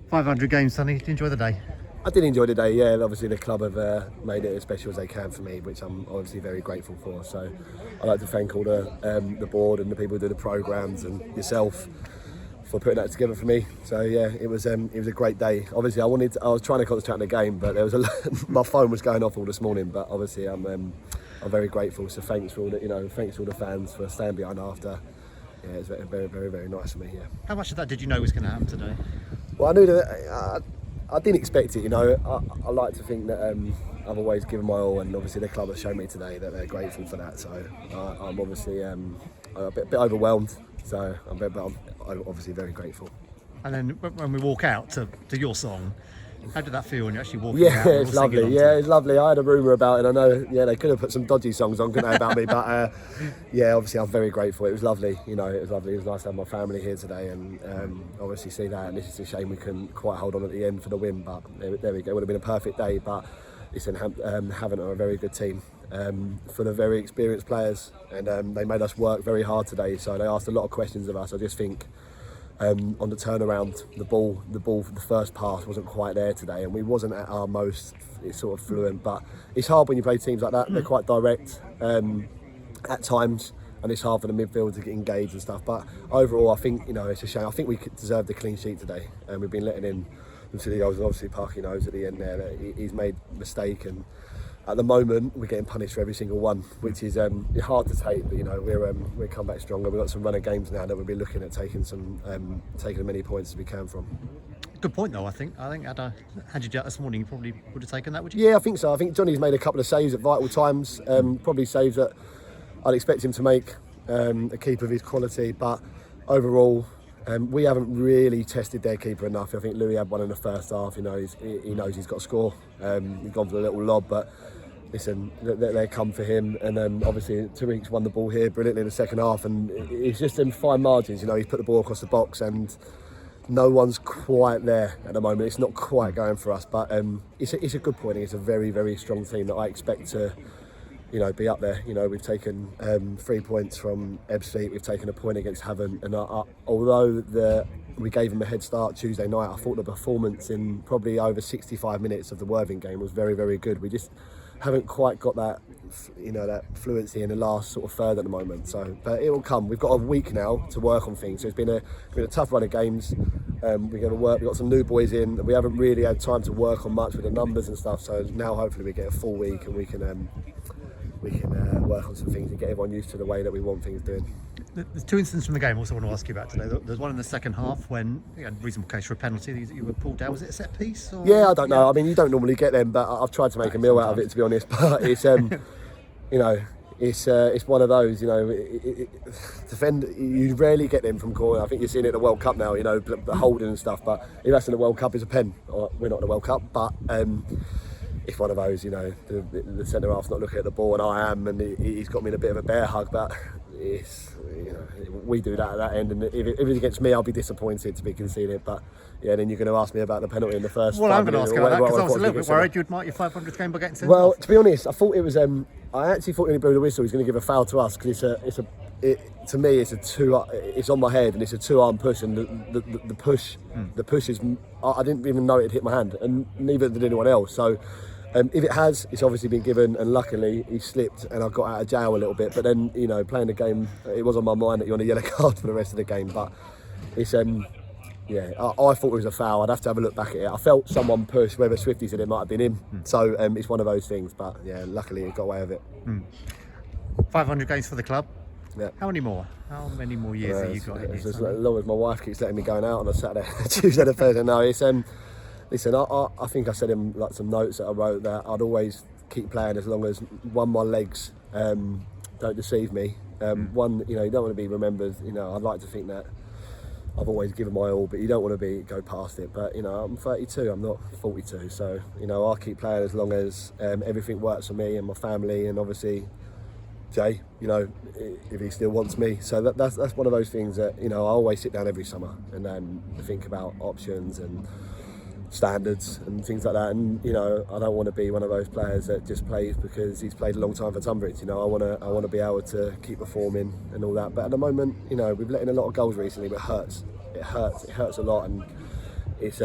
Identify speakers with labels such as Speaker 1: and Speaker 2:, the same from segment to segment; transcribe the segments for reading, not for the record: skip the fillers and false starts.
Speaker 1: 500 games, Sonny. Did you enjoy the day?
Speaker 2: I did enjoy the day, yeah. Obviously the club have made it as special as they can for me, which I'm obviously very grateful for. So I'd like to thank all the board and the people who do the programmes and yourself for putting that together for me. So yeah, it was a great day. Obviously I was trying to concentrate on the game, but there was my phone was going off all this morning. But obviously I'm very grateful. So thanks for all thanks to all the fans for standing behind after. Yeah, it's very, very, very nice for me. Yeah.
Speaker 1: How much of that did you know was going to happen today?
Speaker 2: Well, I knew that. I didn't expect it. I like to think that I've always given my all, and obviously the club has shown me today that they're grateful for that. So I'm obviously a bit overwhelmed. So I'm obviously very grateful.
Speaker 1: And then when we walk out to your song, how did that feel when you actually walked out?
Speaker 2: Yeah, it's lovely. Yeah, it's lovely. I had a rumour about it. I know. Yeah, they could have put some dodgy songs on, couldn't they, about me? But yeah, obviously I'm very grateful. It was lovely. It was lovely. It was nice to have my family here today, and obviously see that. And this is a shame we couldn't quite hold on at the end for the win. But there we go. It would have been a perfect day. But listen, Havant are a very good team, full of very experienced players, and they made us work very hard today. So they asked a lot of questions of us. I just think. On the turnaround, the ball for the first pass wasn't quite there today, and we wasn't at our most sort of fluent. But it's hard when you play teams like that. They're quite direct at times, and it's hard for the midfield to get engaged and stuff. But overall, I think it's a shame. I think we deserved a clean sheet today, and we've been letting in some silly goals. And obviously, Parky knows at the end there that he's made a mistake, and at the moment we're getting punished for every single one, which is hard to take. But we're come back stronger. We've got some running games now that we'll be looking at taking as many points as we can from.
Speaker 1: Good point, though. I think had you done this morning, you probably would have taken that, would you?
Speaker 2: Yeah, I think so. I think Johnny's made a couple of saves at vital times. Probably saves that I'd expect him to make. A keeper of his quality, but overall. We haven't really tested their keeper enough. I think Louis had one in the first half. He knows he's got to score. He's gone for a little lob, but listen, they come for him. And obviously Tariq's won the ball here brilliantly in the second half, and it's just in fine margins. He's put the ball across the box, and no one's quite there at the moment. It's not quite going for us, but it's a good point. It's a very, very strong team that I expect to. Be up there. We've taken 3 points from Ebbsfleet. We've taken a point against Havant, and although we gave them a head start Tuesday night, I thought the performance in probably over 65 minutes of the Worthing game was very, very good. We just haven't quite got that, that fluency in the last sort of third at the moment. So, but it will come. We've got a week now to work on things. So it's been a tough run of games. We're going to work. We've got some new boys in. We haven't really had time to work on much with the numbers and stuff. So now hopefully we get a full week and we can work on some things and get everyone used to the way that we want things doing.
Speaker 1: There's two incidents from the game I also want to ask you about today. There's one in the second half when you had a reasonable case for a penalty that you were pulled down. Was it a set piece? Or?
Speaker 2: Yeah, I don't know. I mean, you don't normally get them, but I've tried to make a meal out of it, to be honest. But it's it's one of those. Defend. You rarely get them from corner. I think you're seeing it at the World Cup now. The holding and stuff. But if that's in the World Cup, it's a pen. We're not in the World Cup, but. It's one of those, the centre half's not looking at the ball and I am, and he's got me in a bit of a bear hug, but it's, we do that at that end, and if it's against me, I'll be disappointed to be conceded. But yeah, then you're going to ask me about the penalty in the first.
Speaker 1: Well, I'm going to ask about that because I was a little bit worried you'd mark your 500th game by getting sent
Speaker 2: Well,
Speaker 1: off.
Speaker 2: to be honest, I thought it was. I actually thought when he blew the whistle, he was going to give a foul to us because to me, it's on my head and it's a two-arm push, and the push is. I didn't even know it hit my hand, and neither did anyone else. So. If it has, it's obviously been given, and luckily he slipped and I got out of jail a little bit. But then, playing the game, it was on my mind that you're on a yellow card for the rest of the game. But it's, I thought it was a foul. I'd have to have a look back at it. I felt someone push, whether Swifty said it might have been him. So it's one of those things. But yeah, luckily he got away with it.
Speaker 1: 500 games for the club.
Speaker 2: Yeah.
Speaker 1: How many more? How many more years have you got in
Speaker 2: as long as my wife keeps letting me going out on a Saturday, Tuesday and Thursday. No, it's Listen, I think I said in some notes that I wrote that I'd always keep playing as long as my legs don't deceive me. You don't want to be remembered. I'd like to think that I've always given my all, but you don't want to go past it. But I'm 32, I'm not 42, so I'll keep playing as long as everything works for me and my family, and obviously Jay, if he still wants me. So that's one of those things that I always sit down every summer and think about options and standards and things like that, and I don't want to be one of those players that just plays because he's played a long time for Tunbridge. I want to be able to keep performing and all that. But at the moment, we've let in a lot of goals recently, but it hurts a lot, and it's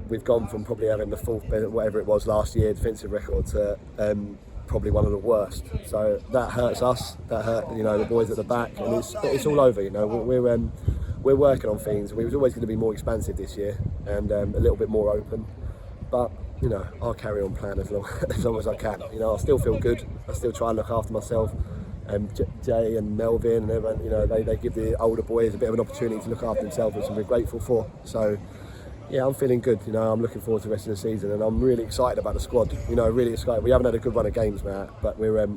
Speaker 2: we've gone from probably having the fourth, whatever it was last year, defensive record to probably one of the worst. So that hurts us. That hurt, the boys at the back, and it's all over. We're working on things. We was always going to be more expansive this year and a little bit more open, but I'll carry on playing as long as I can. I still feel good. I still try and look after myself. Jay and Melvin and everyone, they give the older boys a bit of an opportunity to look after themselves, which we're grateful for. So yeah, I'm feeling good. I'm looking forward to the rest of the season, and I'm really excited about the squad. Really excited. We haven't had a good run of games, Matt, but we're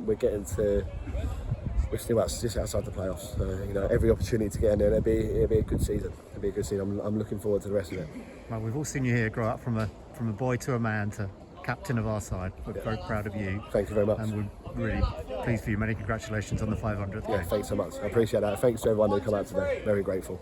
Speaker 2: still just outside the playoffs. So, every opportunity to get in there, it'll be a good season. It'll be a good season. I'm looking forward to the rest of it.
Speaker 1: Well, we've all seen you here grow up from a boy to a man to captain of our side. We're very proud of you.
Speaker 2: Thank you very much.
Speaker 1: And we're really pleased for you. Many congratulations on the 500th.
Speaker 2: Yeah, thanks so much. I appreciate that. Thanks to everyone who come out today. Very grateful.